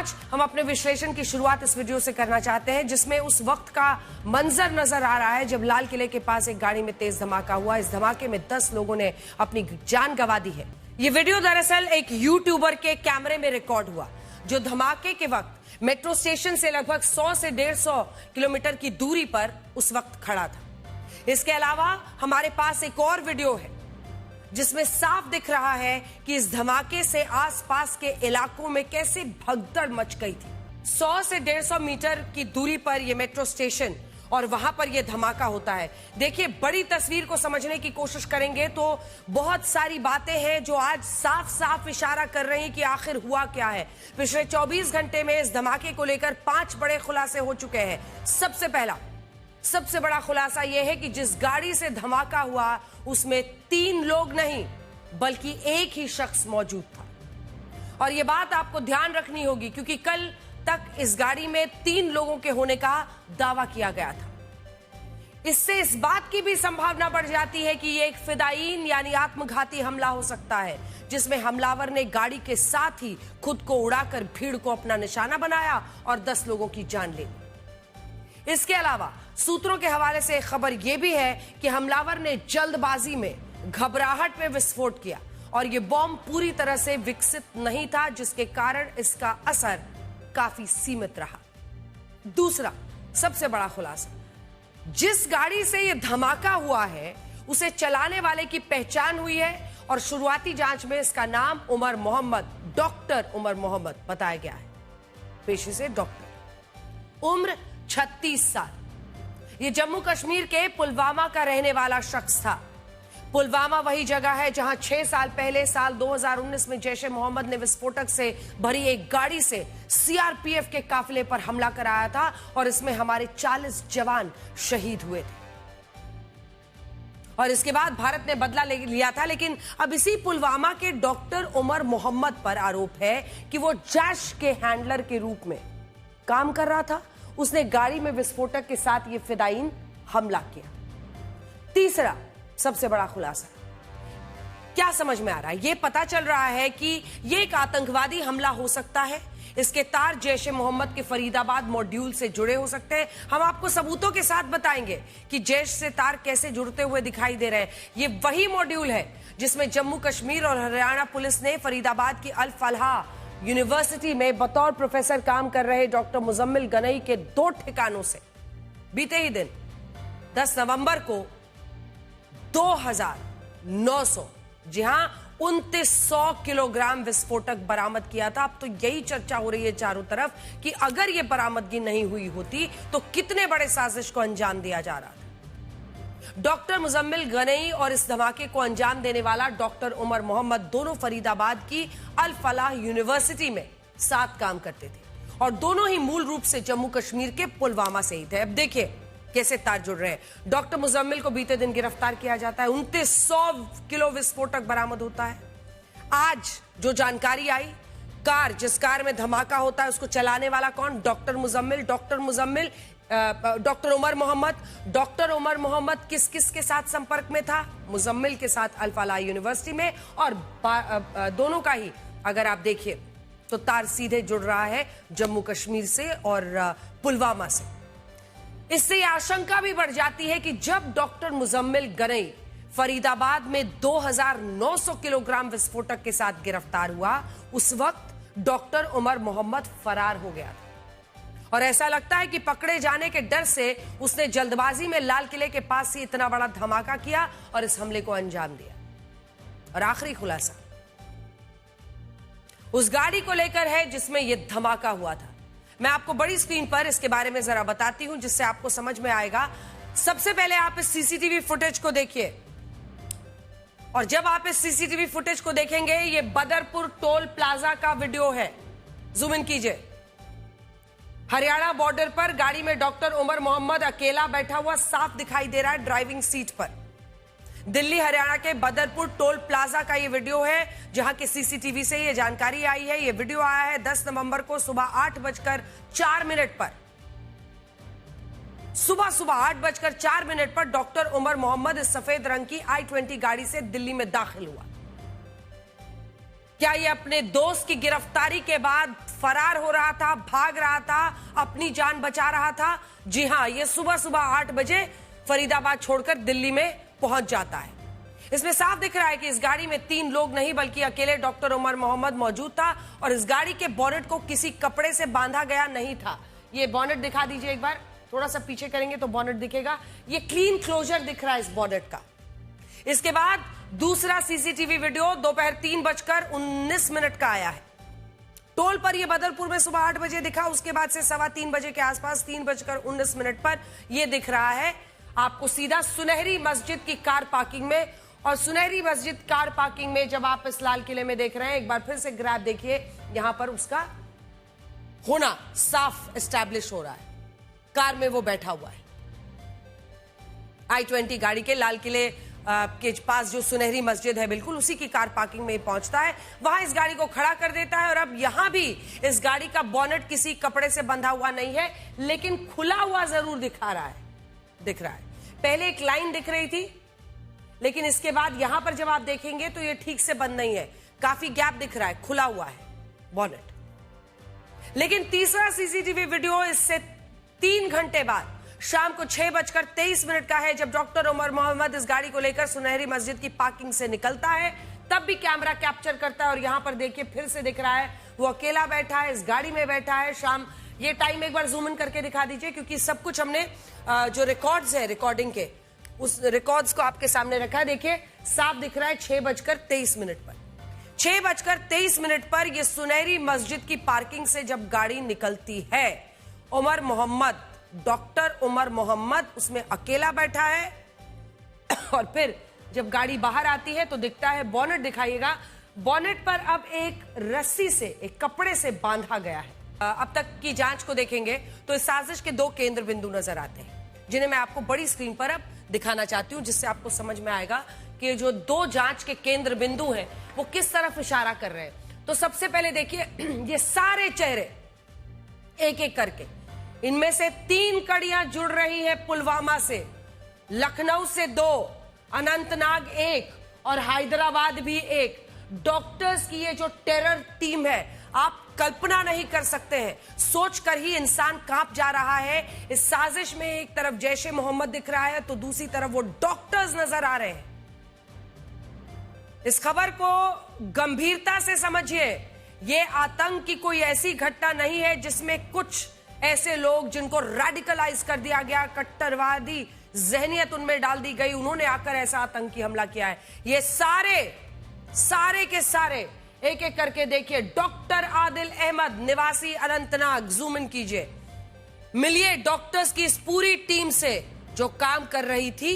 आज हम अपने विश्लेषण की शुरुआत इस वीडियो से करना चाहते हैं जिसमें उस वक्त का मंजर नजर आ रहा है जब लाल किले के पास एक गाड़ी में तेज धमाका हुआ। इस धमाके में 10 लोगों ने अपनी जान गंवा दी है। ये वीडियो दरअसल एक यूट्यूबर के कैमरे में रिकॉर्ड हुआ जो धमाके के वक्त मेट्रो स्टेशन से लगभग 100 से 150 किलोमीटर की दूरी पर उस वक्त खड़ा था। इसके अलावा हमारे पास एक और वीडियो है जिसमें साफ दिख रहा है कि इस धमाके से आसपास के इलाकों में कैसे भगदड़ मच गई थी। 100 से 150 मीटर की दूरी पर यह मेट्रो स्टेशन और वहां पर यह धमाका होता है। देखिए, बड़ी तस्वीर को समझने की कोशिश करेंगे तो बहुत सारी बातें हैं जो आज साफ साफ इशारा कर रही हैं कि आखिर हुआ क्या है। पिछले 24 घंटे में इस धमाके को लेकर 5 बड़े खुलासे हो चुके हैं। सबसे बड़ा खुलासा यह है कि जिस गाड़ी से धमाका हुआ उसमें 3 लोग नहीं बल्कि एक ही शख्स मौजूद था। और यह बात आपको ध्यान रखनी होगी क्योंकि कल तक इस गाड़ी में 3 लोगों के होने का दावा किया गया था। इससे इस बात की भी संभावना बढ़ जाती है कि यह एक फिदायीन यानी आत्मघाती हमला हो सकता है जिसमें हमलावर ने गाड़ी के साथ ही खुद को उड़ाकर भीड़ को अपना निशाना बनाया और 10 लोगों की जान ली। इसके अलावा सूत्रों के हवाले से एक खबर यह भी है कि हमलावर ने जल्दबाजी में घबराहट में विस्फोट किया और यह बॉम्ब पूरी तरह से विकसित नहीं था जिसके कारण इसका असर काफी सीमित रहा। दूसरा सबसे बड़ा खुलासा, जिस गाड़ी से यह धमाका हुआ है उसे चलाने वाले की पहचान हुई है और शुरुआती जांच में इसका नाम उमर मोहम्मद, डॉक्टर उमर मोहम्मद बताया गया है। पेशे से डॉक्टर, उम्र 36 साल। यह जम्मू कश्मीर के पुलवामा का रहने वाला शख्स था। पुलवामा वही जगह है जहां 6 साल पहले साल 2019 में जैश ए मोहम्मद ने विस्फोटक से भरी एक गाड़ी से सीआरपीएफ के काफिले पर हमला कराया था और इसमें हमारे 40 जवान शहीद हुए थे। और इसके बाद भारत ने बदला लिया था, लेकिन अब इसी पुलवामा के डॉक्टर उमर मोहम्मद पर आरोप है कि वो जैश के हैंडलर के रूप में काम कर रहा था। उसने गाड़ी में विस्फोटक के साथ ये फिदायीन हमला किया। तीसरा सबसे बड़ा खुलासा क्या समझ में आ रहा है, यह पता चल रहा है कि यह एक आतंकवादी हमला हो सकता है। इसके तार जैश ए मोहम्मद के फरीदाबाद मॉड्यूल से जुड़े हो सकते हैं। हम आपको सबूतों के साथ बताएंगे कि जैश से तार कैसे जुड़ते हुए दिखाई दे रहे हैं। यह वही मॉड्यूल है जिसमें जम्मू कश्मीर और हरियाणा पुलिस ने फरीदाबाद की अल फलाह यूनिवर्सिटी में बतौर प्रोफेसर काम कर रहे डॉक्टर मुजम्मिल गनई के 2 ठिकानों से बीते ही दिन 10 नवंबर को 2900 जी हां 2900 किलोग्राम विस्फोटक बरामद किया था। अब तो यही चर्चा हो रही है चारों तरफ कि अगर यह बरामदगी नहीं हुई होती तो कितने बड़े साजिश को अंजाम दिया जा रहा था। डॉक्टर मुजम्मिल गनई और इस धमाके को अंजाम देने वाला डॉक्टर उमर मोहम्मद दोनों फरीदाबाद की अल फलाह यूनिवर्सिटी में साथ काम करते थे और दोनों ही मूल रूप से जम्मू कश्मीर के पुलवामा से ही थे। अब देखिए कैसे तार जुड़ रहे हैं। डॉक्टर मुजम्मिल को बीते दिन गिरफ्तार किया जाता है। 2900 किलो विस्फोटक बरामद होता है। आज जो जानकारी आई, कार जिस कार में धमाका होता है उसको चलाने वाला कौन? Doctor Muzammil. Doctor Umar Mohammad. Doctor Umar Mohammad किस किस के साथ संपर्क में था? मुजम्मिल के साथ अल फलाह यूनिवर्सिटी में। और दोनों का ही अगर आप देखिए तो तार सीधे जुड़ रहा है जम्मू कश्मीर से और पुलवामा से। इससे यह आशंका भी बढ़ जाती है कि जब डॉक्टर मुजम्मिल गनई फरीदाबाद में 2900 किलोग्राम विस्फोटक के साथ गिरफ्तार हुआ उस वक्त डॉक्टर उमर मोहम्मद फरार हो गया था और ऐसा लगता है कि पकड़े जाने के डर से उसने जल्दबाजी में लाल किले के पास से इतना बड़ा धमाका किया और इस हमले को अंजाम दिया। और आखिरी खुलासा उस गाड़ी को लेकर है जिसमें यह धमाका हुआ था। मैं आपको बड़ी स्क्रीन पर इसके बारे में जरा बताती हूं जिससे आपको समझ में आएगा। सबसे पहले आप इस सीसीटीवी फुटेज को देखिए और जब आप इस सीसीटीवी फुटेज को देखेंगे ये बदरपुर टोल प्लाजा का वीडियो है। जूम इन कीजिए। हरियाणा बॉर्डर पर गाड़ी में डॉक्टर उमर मोहम्मद अकेला बैठा हुआ साफ दिखाई दे रहा है ड्राइविंग सीट पर। दिल्ली हरियाणा के बदरपुर टोल प्लाजा का ये वीडियो है जहां के सीसीटीवी से ये जानकारी आई है। ये वीडियो आया है 10 नवंबर को सुबह 8:04 पर। सुबह 8:04 पर डॉक्टर उमर मोहम्मद इस सफेद रंग की i20 गाड़ी से दिल्ली में दाखिल हुआ। क्या ये अपने दोस्त की गिरफ्तारी के बाद फरार हो रहा था, भाग रहा था, अपनी जान बचा रहा था? जी हां, ये सुबह सुबह 8 बजे फरीदाबाद छोड़कर दिल्ली में पहुंच जाता है। इसमें साफ दिख रहा है कि इस गाड़ी में 3 लोग नहीं बल्कि अकेले डॉक्टर उमर मोहम्मद मौजूद था और इस गाड़ी के बॉनेट को किसी कपड़े से बांधा गया नहीं था। ये बॉनेट दिखा दीजिए एक बार, थोड़ा सा पीछे करेंगे तो बॉनेट दिखेगा। ये क्लीन क्लोजर दिख रहा है इस बॉनेट का। इसके बाद दूसरा सीसीटीवी वीडियो दोपहर 3:19 का आया है। टोल पर यह बदरपुर में सुबह 8 बजे दिखा, उसके बाद से 3:15 बजे के आसपास 3:19 पर यह दिख रहा है आपको सीधा सुनहरी मस्जिद की कार पार्किंग में। और सुनहरी मस्जिद कार पार्किंग में जब आप इस लाल किले में देख रहे हैं, एक बार फिर से ग्रैब देखिए, यहां पर उसका होना साफ एस्टैब्लिश हो रहा है। कार में वो बैठा हुआ है। I-20 गाड़ी के लाल किले के पास जो सुनहरी मस्जिद है बिल्कुल उसी की कार पार्किंग में पहुंचता है, वहां इस गाड़ी को खड़ा कर देता है। और अब यहां भी इस गाड़ी का बॉनेट किसी कपड़े से बंधा हुआ नहीं है, लेकिन खुला हुआ जरूर दिख रहा है। पहले एक लाइन दिख रही थी, लेकिन इसके बाद यहां पर जब आप देखेंगे तो ये ठीक से बंद नहीं है, काफी गैप दिख रहा है, खुला हुआ है बॉनेट। लेकिन तीसरा सीसीटीवी वीडियो इससे 3 घंटे बाद शाम को 6:23 का है, जब डॉक्टर उमर मोहम्मद इस गाड़ी को लेकर सुनहरी मस्जिद की पार्किंग से निकलता है। तब भी कैमरा कैप्चर करता है और यहां पर देखिए फिर से दिख रहा है वो अकेला बैठा है, इस गाड़ी में बैठा है। शाम ये टाइम एक बार जूम इन करके दिखा दीजिए, क्योंकि सब कुछ हमने जो रिकॉर्ड्स है रिकॉर्डिंग के, उस रिकॉर्ड्स को आपके सामने रखा है। देखिए साफ दिख रहा है 6:23 पर 6:23 पर यह सुनहरी मस्जिद की पार्किंग से जब गाड़ी निकलती है, उमर मोहम्मद, डॉक्टर उमर मोहम्मद उसमें अकेला बैठा है। और फिर जब गाड़ी बाहर आती है तो दिखता है बॉनेट, दिखाइएगा, बॉनेट पर अब एक रस्सी से, एक कपड़े से बांधा गया है। अब तक की जांच को देखेंगे तो इस साजिश के 2 केंद्र बिंदु नजर आते हैं, जिन्हें मैं आपको बड़ी स्क्रीन पर अब दिखाना चाहती हूं, जिससे आपको समझ में आएगा कि जो 2 जांच के केंद्र बिंदु हैं वो किस तरफ इशारा कर रहे हैं। तो सबसे पहले देखिए, ये सारे चेहरे एक एक करके, इनमें से 3 कड़ियां जुड़ रही हैं पुलवामा से, लखनऊ से 2, अनंतनाग 1 और हैदराबाद भी 1। डॉक्टर्स की ये जो टेरर टीम है, आप कल्पना नहीं कर सकते हैं, सोचकर ही इंसान कांप जा रहा है। इस साजिश में एक तरफ जैश-ए मोहम्मद दिख रहा है तो दूसरी तरफ वो डॉक्टर्स नजर आ रहे हैं। इस खबर को गंभीरता से समझिए। ये आतंक की कोई ऐसी घटना नहीं है जिसमें कुछ ऐसे लोग जिनको रेडिकलाइज कर दिया गया, कट्टरवादी जहनियत उनमें डाल दी गई, उन्होंने आकर ऐसा आतंकी हमला किया है। ये सारे के सारे एक एक करके देखिए। डॉक्टर आदिल अहमद निवासी अनंतनाग, जूम इन कीजिए, मिलिए डॉक्टर्स की इस पूरी टीम से जो काम कर रही थी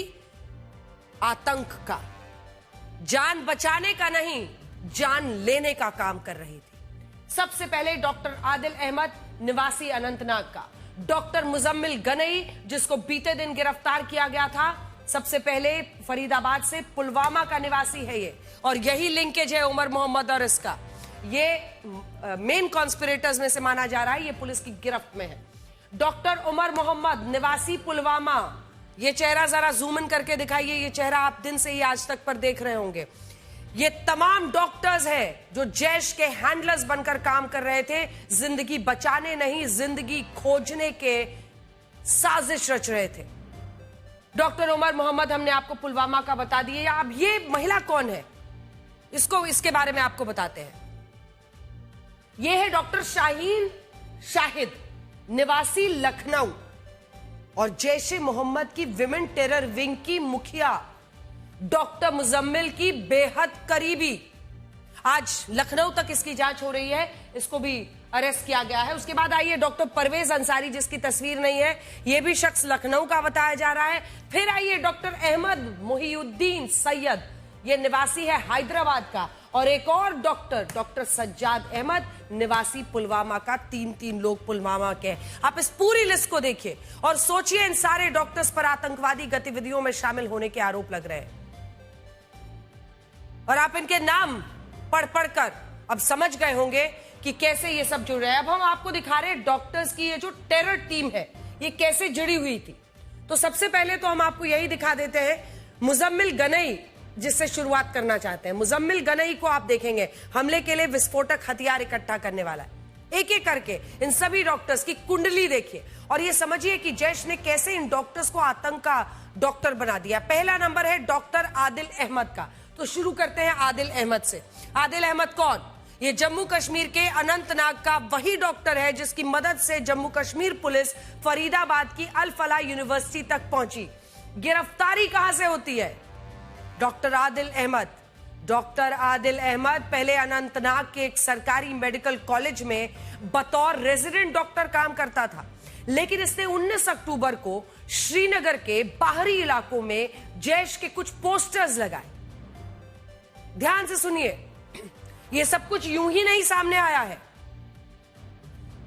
आतंक का, जान बचाने का नहीं, जान लेने का काम कर रही थी। सबसे पहले डॉक्टर आदिल अहमद निवासी अनंतनाग का, डॉक्टर मुजम्मिल गनई जिसको बीते दिन गिरफ्तार किया गया था, सबसे पहले फरीदाबाद से, पुलवामा का निवासी है ये, और यही लिंकेज है उमर मोहम्मद और इसका। ये मेन कॉन्स्पिरेटर्स में से माना जा रहा है, ये पुलिस की गिरफ्त में है। डॉक्टर उमर मोहम्मद निवासी पुलवामा, ये चेहरा जरा जूम इन करके दिखाइए, ये चेहरा आप दिन से ही आज तक पर देख रहे होंगे। ये तमाम डॉक्टर्स हैं जो जैश के हैंडलर्स बनकर काम कर रहे थे, जिंदगी बचाने नहीं, जिंदगी खोजने के साजिश रच रहे थे। डॉक्टर उमर मोहम्मद हमने आपको पुलवामा का बता दिया। अब ये महिला कौन है, इसके बारे में आपको बताते हैं। ये है डॉक्टर शाहीन शाहिद निवासी लखनऊ और जैश-ए मोहम्मद की विमेन टेरर विंग की मुखिया डॉक्टर मुजम्मिल की बेहद करीबी। आज लखनऊ तक इसकी जांच हो रही है, इसको भी अरेस्ट किया गया है। उसके बाद आइए डॉक्टर परवेज अंसारी, जिसकी तस्वीर नहीं है, यह भी शख्स लखनऊ का बताया जा रहा है। फिर आइए डॉक्टर अहमद मोहिउद्दीन सैयद, यह निवासी है हैदराबाद का, और एक और डॉक्टर सज्जाद अहमद निवासी पुलवामा का। 3 लोग पुलवामा के। आप इस पूरी लिस्ट को देखिए और सोचिए, इन सारे डॉक्टर्स पर आतंकवादी गतिविधियों में शामिल होने के आरोप लग रहे हैं, और आप इनके नाम पढ़कर अब समझ गए होंगे कि कैसे ये सब जुड़ रहे हैं। अब हम आपको दिखा रहे हैं डॉक्टर्स की ये जो टेरर टीम है ये कैसे जुड़ी हुई थी। तो सबसे पहले तो हम आपको यही दिखा देते हैं, मुजम्मिल गनई जिससे शुरुआत करना चाहते हैं। मुजम्मिल गनई को आप देखेंगे हमले के लिए विस्फोटक हथियार इकट्ठा करने वाला है। एक एक करके इन सभी डॉक्टर्स की कुंडली देखिए और ये समझिए कि जैश ने कैसे इन डॉक्टर्स को आतंक का डॉक्टर बना दिया। पहला नंबर है डॉक्टर आदिल अहमद का। तो शुरू करते हैं आदिल अहमद से। आदिल अहमद कौन? ये जम्मू कश्मीर के अनंतनाग का वही डॉक्टर है जिसकी मदद से जम्मू कश्मीर पुलिस फरीदाबाद की अल फलाह यूनिवर्सिटी तक पहुंची। गिरफ्तारी कहां से होती है? डॉक्टर आदिल अहमद। डॉक्टर आदिल अहमद पहले अनंतनाग के एक सरकारी मेडिकल कॉलेज में बतौर रेजिडेंट डॉक्टर काम करता था, लेकिन इसने 19 अक्टूबर को श्रीनगर के बाहरी इलाकों में जैश के कुछ पोस्टर्स लगाए। ध्यान से सुनिए, यह सब कुछ यूं ही नहीं सामने आया है।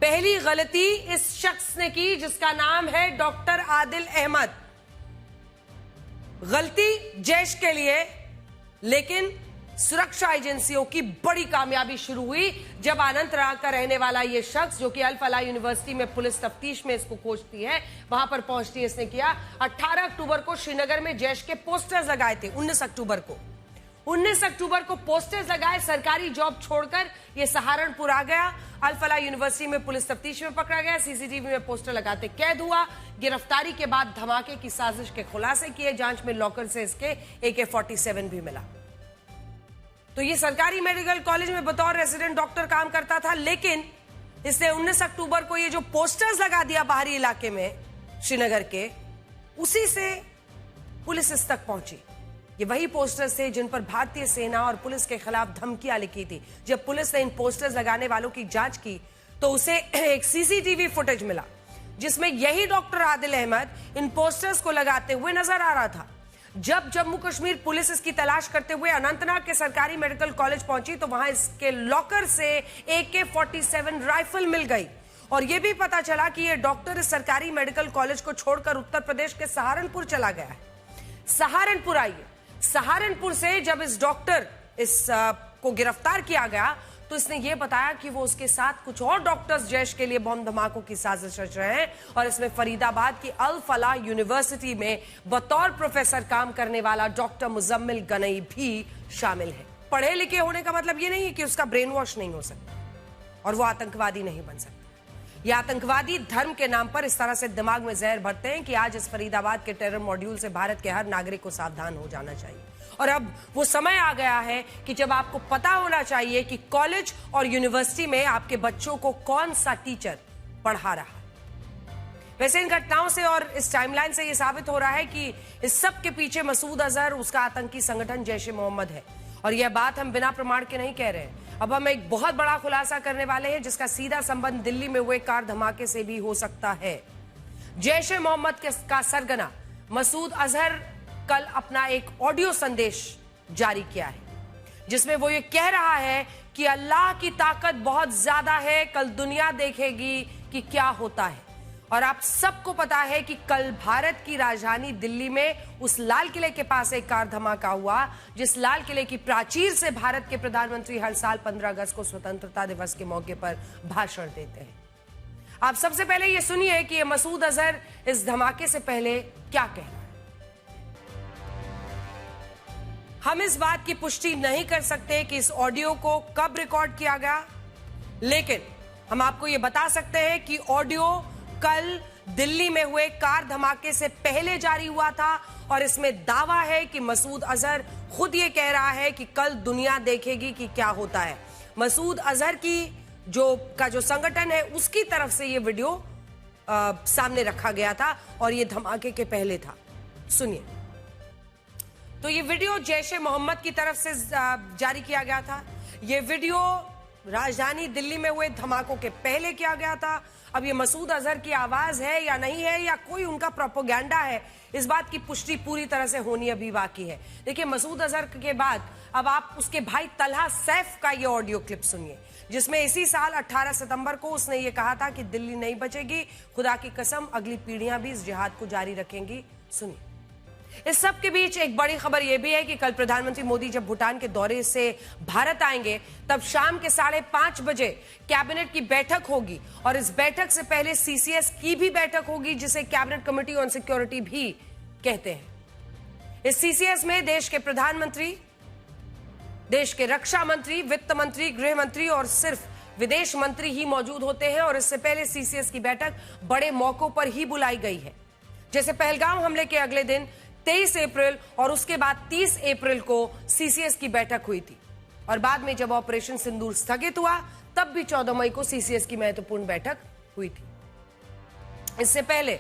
पहली गलती इस शख्स ने की जिसका नाम है डॉक्टर आदिल अहमद। गलती जैश के लिए, लेकिन सुरक्षा एजेंसियों की बड़ी कामयाबी शुरू हुई जब अनंतनाग का रहने वाला यह शख्स, जो कि अल फलाह यूनिवर्सिटी में पुलिस तफ्तीश में इसको खोजती है, वहां पर पहुंचती है। इसने किया 18 अक्टूबर को श्रीनगर में जैश के पोस्टर्स लगाए थे। 19 अक्टूबर को पोस्टर्स लगाए, सरकारी जॉब छोड़कर यह सहारनपुर आ गया। अल फलाह यूनिवर्सिटी में पुलिस तफ्तीश में पकड़ा गया, सीसीटीवी में पोस्टर लगाते कैद हुआ। गिरफ्तारी के बाद धमाके की साजिश के खुलासे किए। जांच में लॉकर से इसके AK-47 भी मिला। तो ये सरकारी मेडिकल कॉलेज में बतौर रेजिडेंट डॉक्टर काम करता था, लेकिन इसने 19 अक्टूबर को ये जो पोस्टर्स लगा दिया बाहरी इलाके में श्रीनगर के, उसी से पुलिस इस तक पहुंची। ये वही पोस्टर्स थे जिन पर भारतीय सेना और पुलिस के खिलाफ धमकियां लिखी थी। जब पुलिस ने इन पोस्टर्स लगाने वालों की जांच की तो उसे एक सीसीटीवी फुटेज मिला जिसमें यही डॉक्टर आदिल अहमद इन पोस्टर्स को लगाते हुए नजर आ रहा था। जब जम्मू कश्मीर पुलिस इसकी तलाश करते हुए अनंतनाग के सरकारी मेडिकल कॉलेज पहुंची तो वहां इसके लॉकर से AK-47 राइफल मिल गई और यह भी पता चला कि यह डॉक्टर इस सरकारी मेडिकल कॉलेज को छोड़कर उत्तर प्रदेश के सहारनपुर चला गया है। सहारनपुर आइए, सहारनपुर से जब इस डॉक्टर को गिरफ्तार किया गया तो इसने यह बताया कि वो उसके साथ कुछ और डॉक्टर्स जैश के लिए बम धमाकों की साजिश रच रहे हैं और इसमें फरीदाबाद की अल फलाह यूनिवर्सिटी में बतौर प्रोफेसर काम करने वाला डॉक्टर मुजम्मिल गनई भी शामिल है। पढ़े लिखे होने का मतलब यह नहीं है कि उसका ब्रेन वॉश नहीं हो सकता और वो आतंकवादी नहीं बन सकता। ये आतंकवादी धर्म के नाम पर इस तरह से दिमाग में जहर भरते हैं कि आज इस फरीदाबाद के टेरर मॉड्यूल से भारत के हर नागरिक को सावधान हो जाना चाहिए। और अब वो समय आ गया है कि जब आपको पता होना चाहिए कि कॉलेज और यूनिवर्सिटी में आपके बच्चों को कौन सा टीचर पढ़ा रहा है। वैसे इन घटनाओं से और इस टाइमलाइन से यह साबित हो रहा है कि इस सब के पीछे मसूद अजहर, उसका आतंकी संगठन जैश-ए-मोहम्मद है। और यह बात हम बिना प्रमाण के नहीं कह रहे हैं। अब हम एक बहुत बड़ा खुलासा करने वाले हैं जिसका सीधा संबंध दिल्ली में हुए कार धमाके से भी हो सकता है। जैश-ए-मोहम्मद का सरगना मसूद अजहर कल अपना एक ऑडियो संदेश जारी किया है जिसमें वो ये कह रहा है कि अल्लाह की ताकत बहुत ज्यादा है, कल दुनिया देखेगी कि क्या होता है। और आप सबको पता है कि कल भारत की राजधानी दिल्ली में उस लाल किले के पास एक कार धमाका हुआ, जिस लाल किले की प्राचीर से भारत के प्रधानमंत्री हर साल 15 अगस्त को स्वतंत्रता दिवस के मौके पर भाषण देते हैं। आप सबसे पहले ये सुनिए कि ये मसूद अजहर इस धमाके से पहले क्या कह रहा है। हम इस बात की पुष्टि नहीं कर सकते कि इस ऑडियो को कब रिकॉर्ड किया गया, लेकिन हम आपको यह बता सकते हैं कि ऑडियो कल दिल्ली में हुए कार धमाके से पहले जारी हुआ था और इसमें दावा है कि मसूद अजहर खुद ये कह रहा है कि कल दुनिया देखेगी कि क्या होता है। मसूद अजहर की जो संगठन है उसकी तरफ से ये वीडियो सामने रखा गया था और ये धमाके के पहले था। सुनिए। तो ये वीडियो जैश-ए-मोहम्मद की तरफ से जारी किया गया था। ये वीडियो राजधानी दिल्ली में हुए धमाकों के पहले किया गया था। अब ये मसूद अजहर की आवाज है या नहीं है या कोई उनका प्रोपेगेंडा है, इस बात की पुष्टि पूरी तरह से होनी अभी बाकी है। देखिए, मसूद अजहर के बाद अब आप उसके भाई तलहा सैफ का ये ऑडियो क्लिप सुनिए, जिसमें इसी साल 18 सितंबर को उसने ये कहा था कि दिल्ली नहीं बचेगी, खुदा की कसम अगली पीढ़ियां भी इस जिहाद को जारी रखेंगी। सुनिए। इस सब के बीच एक बड़ी खबर यह भी है कि कल प्रधानमंत्री मोदी जब भूटान के दौरे से भारत आएंगे तब शाम के 5:30 बजे कैबिनेट की बैठक होगी और इस बैठक से पहले CCS की भी बैठक होगी, जिसे कैबिनेट कमेटी ऑन सिक्योरिटी भी कहते हैं। इस सीसीएस में देश के प्रधानमंत्री, देश के रक्षा मंत्री, वित्त मंत्री, गृह मंत्री और सिर्फ विदेश मंत्री ही मौजूद होते हैं। और इससे पहले सीसीएस की बैठक बड़े मौकों पर ही बुलाई गई है, जैसे पहलगाम हमले के अगले दिन 23 अप्रैल और उसके बाद 30 अप्रैल को सीसीएस की बैठक हुई थी। और बाद में जब ऑपरेशन सिंदूर स्थगित हुआ तब भी 14 मई को सीसीएस की महत्वपूर्ण बैठक हुई थी। इससे पहले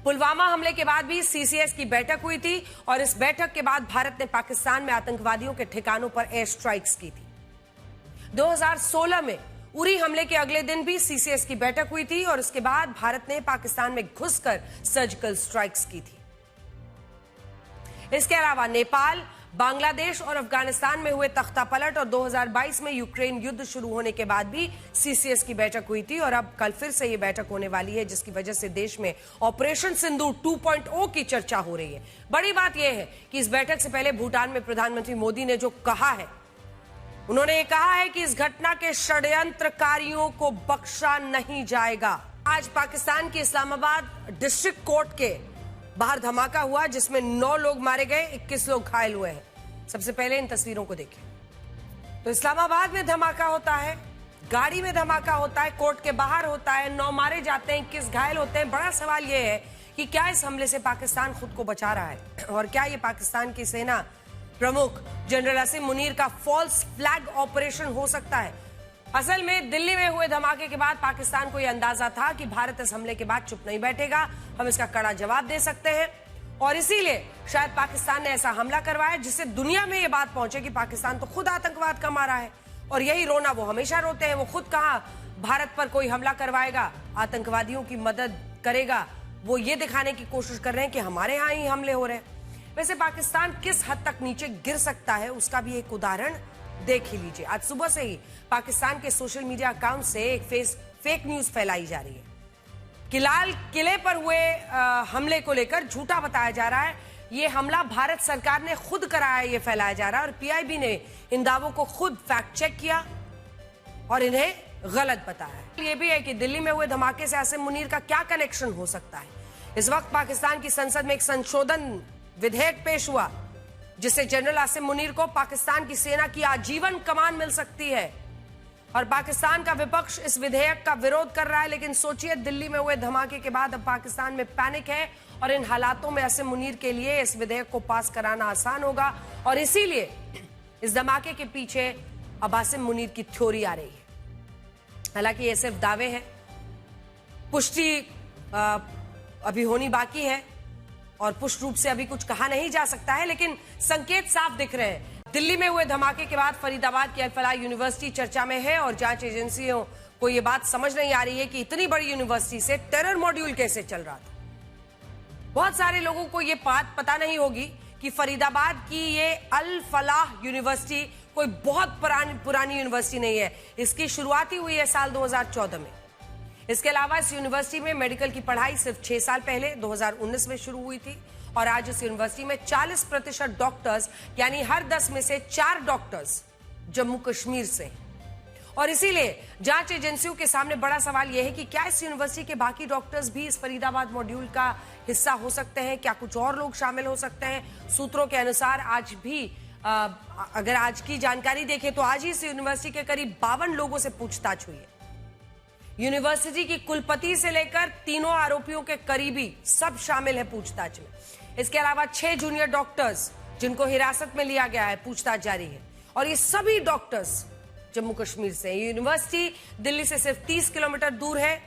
पुलवामा हमले के बाद भी सीसीएस की बैठक हुई थी और इस बैठक के बाद भारत ने पाकिस्तान में आतंकवादियों के ठिकानों पर एयर स्ट्राइक्स की थी। 2016 में उरी हमले के अगले दिन भी सीसीएस की बैठक हुई थी और इसके बाद भारत ने पाकिस्तान में घुसकर सर्जिकल स्ट्राइक्स की थी। इसके अलावा नेपाल, बांग्लादेश और अफगानिस्तान में हुए तख्तापलट और 2022 में यूक्रेन युद्ध शुरू होने के बाद भी सीसीएस की बैठक हुई थी और अब कल फिर से ये बैठक होने वाली है, जिसकी वजह से देश में ऑपरेशन सिंदूर 2.0 की चर्चा हो रही है। बड़ी बात यह है कि इस बैठक से पहले भूटान में प्रधानमंत्री मोदी ने जो कहा है, उन्होंने ये कहा है कि इस घटना के षड्यंत्रकारियों को बख्शा नहीं जाएगा। आज पाकिस्तान के इस्लामाबाद डिस्ट्रिक्ट कोर्ट के बाहर धमाका हुआ जिसमें 9 लोग मारे गए, 21 लोग घायल हुए हैं। सबसे पहले इन तस्वीरों को देखें तो इस्लामाबाद में धमाका होता है, गाड़ी में धमाका होता है, कोर्ट के बाहर होता है, 9 मारे जाते हैं, 21 घायल होते हैं। बड़ा सवाल यह है कि क्या इस हमले से पाकिस्तान खुद को बचा रहा है और क्या ये पाकिस्तान की सेना प्रमुख जनरल असीम मुनीर का फॉल्स फ्लैग ऑपरेशन हो सकता है। असल में दिल्ली में हुए धमाके के बाद पाकिस्तान को यह अंदाजा था कि भारत इस हमले के बाद चुप नहीं बैठेगा, हम इसका कड़ा जवाब दे सकते हैं और इसीलिए शायद पाकिस्तान ने ऐसा हमला करवाया जिससे दुनिया में यह बात पहुंचे कि पाकिस्तान तो खुद आतंकवाद का मारा है। और यही रोना वो हमेशा रोते हैं। वो खुद कहा भारत पर कोई हमला करवाएगा, आतंकवादियों की मदद करेगा, वो ये दिखाने की कोशिश कर रहे हैं कि हमारे यहाँ ही हमले हो रहे हैं। वैसे पाकिस्तान किस हद तक नीचे गिर सकता है उसका भी एक उदाहरण देख ही लीजिए। आज सुबह से ही पाकिस्तान के सोशल मीडिया अकाउंट से एक फेक न्यूज फैलाई जा रही है कि लाल किले पर हुए हमले को लेकर झूठा बताया जा रहा है। यह हमला भारत सरकार ने खुद कराया, यह फैलाया जा रहा है और पीआईबी ने इन दावों को खुद फैक्ट चेक किया और इन्हें गलत बताया। यह भी है कि दिल्ली में हुए धमाके से आसिम मुनीर का क्या कनेक्शन हो सकता है। इस वक्त पाकिस्तान की संसद में एक संशोधन विधेयक पेश हुआ जिससे जनरल आसिम मुनीर को पाकिस्तान की सेना की आजीवन कमान मिल सकती है और पाकिस्तान का विपक्ष इस विधेयक का विरोध कर रहा है। लेकिन सोचिए, दिल्ली में हुए धमाके के बाद अब पाकिस्तान में पैनिक है और इन हालातों में आसिम मुनीर के लिए इस विधेयक को पास कराना आसान होगा और इसीलिए इस धमाके के पीछे अब आसिम मुनीर की थ्योरी आ रही है। हालांकि ये सिर्फ दावे हैं, पुष्टि अभी होनी बाकी है और पुष्ट रूप से अभी कुछ कहा नहीं जा सकता है, लेकिन संकेत साफ दिख रहे हैं। दिल्ली में हुए धमाके के बाद फरीदाबाद की अल-फलाह यूनिवर्सिटी चर्चा में है और जांच एजेंसियों को यह बात समझ नहीं आ रही है कि इतनी बड़ी यूनिवर्सिटी से टेरर मॉड्यूल कैसे चल रहा था। बहुत सारे लोगों को यह बात पता नहीं होगी कि फरीदाबाद की ये अल-फलाह यूनिवर्सिटी कोई बहुत पुरानी यूनिवर्सिटी नहीं है। इसकी शुरुआत ही हुई है साल 2014 में। इसके अलावा इस यूनिवर्सिटी में मेडिकल की पढ़ाई सिर्फ 6 साल पहले 2019 में शुरू हुई थी और आज इस यूनिवर्सिटी में 40% डॉक्टर्स यानी हर 10 में से 4 डॉक्टर्स जम्मू कश्मीर से हैं। और इसीलिए जांच एजेंसियों के सामने बड़ा सवाल यह है कि क्या इस यूनिवर्सिटी के बाकी डॉक्टर्स भी इस फरीदाबाद मॉड्यूल का हिस्सा हो सकते हैं, क्या कुछ और लोग शामिल हो सकते हैं। सूत्रों के अनुसार आज भी अगर आज की जानकारी देखें तो आज ही इस यूनिवर्सिटी के करीब 52 लोगों से पूछताछ हुई है। यूनिवर्सिटी की कुलपति से लेकर तीनों आरोपियों के करीबी सब शामिल है पूछताछ में। इसके अलावा 6 जूनियर डॉक्टर्स जिनको हिरासत में लिया गया है, पूछताछ जारी है और ये सभी डॉक्टर्स जम्मू कश्मीर से। यूनिवर्सिटी दिल्ली से सिर्फ 30 किलोमीटर दूर है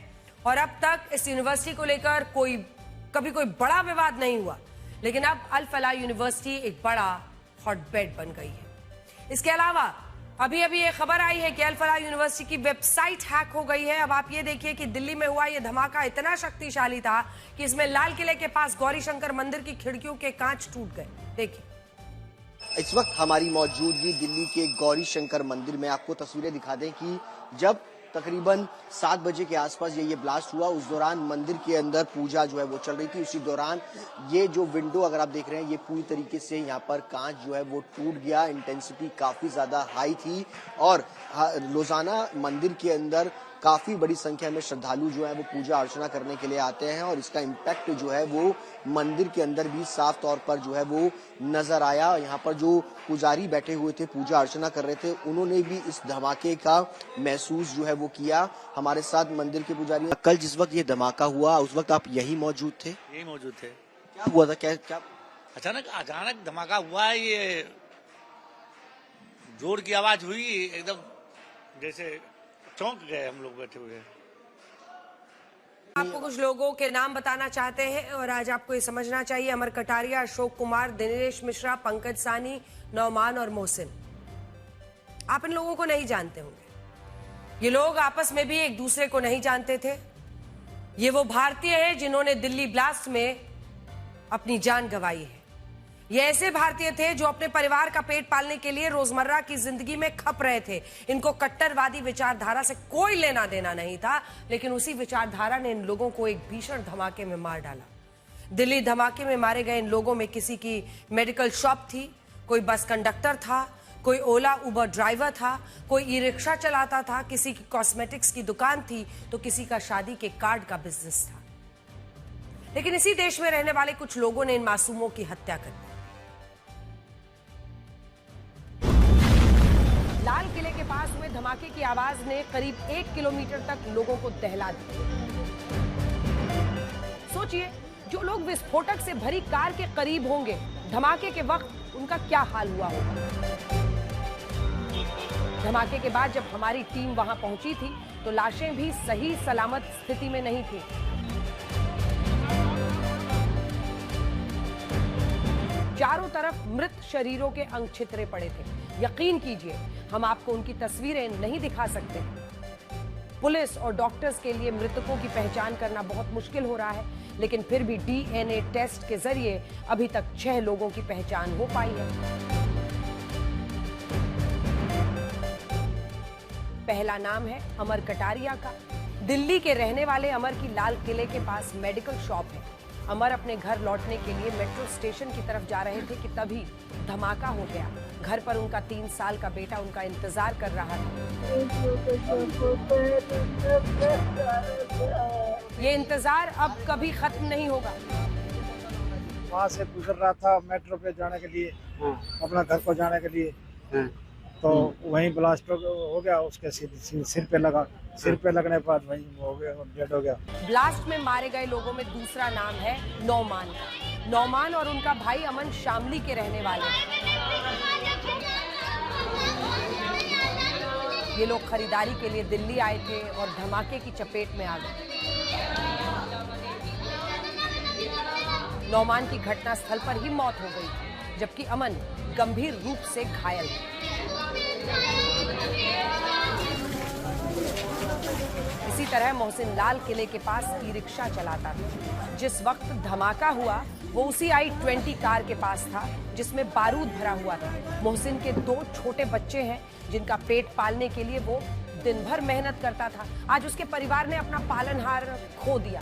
और अब तक इस यूनिवर्सिटी को लेकर कभी कोई बड़ा विवाद नहीं हुआ, लेकिन अब अल-फलाह यूनिवर्सिटी एक बड़ा हॉटबेड बन गई है। इसके अलावा अभी ये खबर आई है कि अल-फलाह यूनिवर्सिटी की वेबसाइट हैक हो गई है। अब आप ये देखिए कि दिल्ली में हुआ ये धमाका इतना शक्तिशाली था कि इसमें लाल किले के पास गौरी शंकर मंदिर की खिड़कियों के कांच टूट गए। देखिए, इस वक्त हमारी मौजूदगी दिल्ली के गौरी शंकर मंदिर में। आपको तस्वीरें दिखा दें कि जब तकरीबन 7 बजे के आसपास ये ब्लास्ट हुआ, उस दौरान मंदिर के अंदर पूजा जो है वो चल रही थी। उसी दौरान ये जो विंडो अगर आप देख रहे हैं, ये पूरी तरीके से यहाँ पर कांच जो है वो टूट गया। इंटेंसिटी काफी ज्यादा हाई थी और रोजाना मंदिर के अंदर काफी बड़ी संख्या में श्रद्धालु जो है वो पूजा अर्चना करने के लिए आते हैं और इसका इम्पैक्ट जो है वो मंदिर के अंदर भी साफ तौर पर जो है वो नजर आया। यहाँ पर जो पुजारी बैठे हुए थे, पूजा अर्चना कर रहे थे, उन्होंने भी इस धमाके का महसूस जो है वो किया। हमारे साथ मंदिर के पुजारी, कल जिस वक्त ये धमाका हुआ उस वक्त आप यही मौजूद थे? यही मौजूद थे। क्या हुआ था? क्या अचानक धमाका हुआ है। ये जोर की आवाज हुई, एकदम जैसे चौंक गए हम लोग बैठे हुए। आपको कुछ लोगों के नाम बताना चाहते हैं और आज आपको ये समझना चाहिए, अमर कटारिया, अशोक कुमार, दिनेश मिश्रा, पंकज सानी, नौमान और मोहसिन। आप इन लोगों को नहीं जानते होंगे। ये लोग आपस में भी एक दूसरे को नहीं जानते थे। ये वो भारतीय हैं जिन्होंने दिल्ली ब्लास्ट में अपनी जान गंवाई है। ये ऐसे भारतीय थे जो अपने परिवार का पेट पालने के लिए रोजमर्रा की जिंदगी में खप रहे थे। इनको कट्टरवादी विचारधारा से कोई लेना देना नहीं था, लेकिन उसी विचारधारा ने इन लोगों को एक भीषण धमाके में मार डाला। दिल्ली धमाके में मारे गए इन लोगों में किसी की मेडिकल शॉप थी, कोई बस कंडक्टर था, कोई ओला उबर ड्राइवर था, कोई ई रिक्शा चलाता था, किसी की कॉस्मेटिक्स की दुकान थी, तो किसी का शादी के कार्ड का बिजनेस था। लेकिन इसी देश में रहने वाले कुछ लोगों ने इन मासूमों की हत्या कर दी। लाल किले के पास हुए धमाके की आवाज ने करीब 1 किलोमीटर तक लोगों को दहला दिया। सोचिए, जो लोग विस्फोटक से भरी कार के करीब होंगे, धमाके के वक्त उनका क्या हाल हुआ होगा। धमाके के बाद जब हमारी टीम वहां पहुंची थी तो लाशें भी सही सलामत स्थिति में नहीं थी। चारों तरफ मृत शरीरों के अंग छितरे पड़े थे। यकीन कीजिए, हम आपको उनकी तस्वीरें नहीं दिखा सकते। पुलिस और डॉक्टर्स के लिए मृतकों की पहचान करना बहुत मुश्किल हो रहा है, लेकिन फिर भी डीएनए टेस्ट के जरिए अभी तक 6 लोगों की पहचान हो पाई है। पहला नाम है अमर कटारिया का। दिल्ली के रहने वाले अमर की लाल किले के पास मेडिकल शॉप है। अमर अपने घर लौटने के लिए मेट्रो स्टेशन की तरफ जा रहे थे कि तभी धमाका हो गया। घर पर उनका 3 साल का बेटा उनका इंतजार कर रहा था। ये इंतजार अब कभी खत्म नहीं होगा। वहाँ से गुजर रहा था मेट्रो पे जाने के लिए, अपना घर को जाने के लिए, तो वहीं ब्लास्ट हो गया। उसके सिर पे लगा। सिर पे लगने के बाद वहीं हो गया, डेड हो गया। ब्लास्ट में मारे गए लोगों में दूसरा नाम है नौमान। नौमान और उनका भाई अमन शामली के रहने वाले हैं। ये लोग खरीदारी के लिए दिल्ली आए थे और धमाके की चपेट में आ गए। नौमान की घटनास्थल पर ही मौत हो गई, जबकि अमन गंभीर रूप से घायल है। इसी तरह मोहसिन लाल किले के पास ई रिक्शा चलाता था। जिस वक्त धमाका हुआ वो उसी i20 कार के पास था जिसमें बारूद भरा हुआ था। मोहसिन के 2 छोटे बच्चे हैं जिनका पेट पालने के लिए वो दिन भर मेहनत करता था। आज उसके परिवार ने अपना पालनहार खो दिया।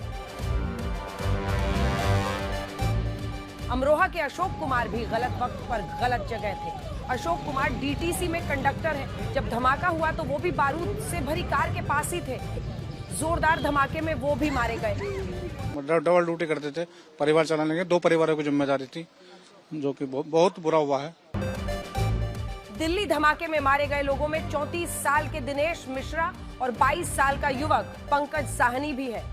अमरोहा के अशोक कुमार भी गलत वक्त पर गलत जगह थे। अशोक कुमार डीटीसी में कंडक्टर है। जब धमाका हुआ तो वो भी बारूद से भरी कार के पास ही थे। जोरदार धमाके में वो भी मारे गए। डबल ड्यूटी करते थे, परिवार चलाने के 2 परिवारों की जिम्मेदारी थी, जो कि बहुत बुरा हुआ है। दिल्ली धमाके में मारे गए लोगों में 34 साल के दिनेश मिश्रा और 22 साल का युवक पंकज साहनी भी है।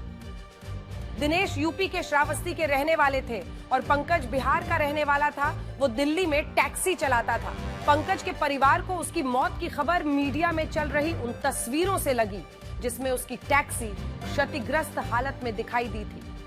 दिनेश यूपी के श्रावस्ती के रहने वाले थे और पंकज बिहार का रहने वाला था। वो दिल्ली में टैक्सी चलाता था। पंकज के परिवार को उसकी मौत की खबर मीडिया में चल रही उन तस्वीरों से लगी जिसमें उसकी टैक्सी क्षतिग्रस्त हालत में दिखाई दी थी।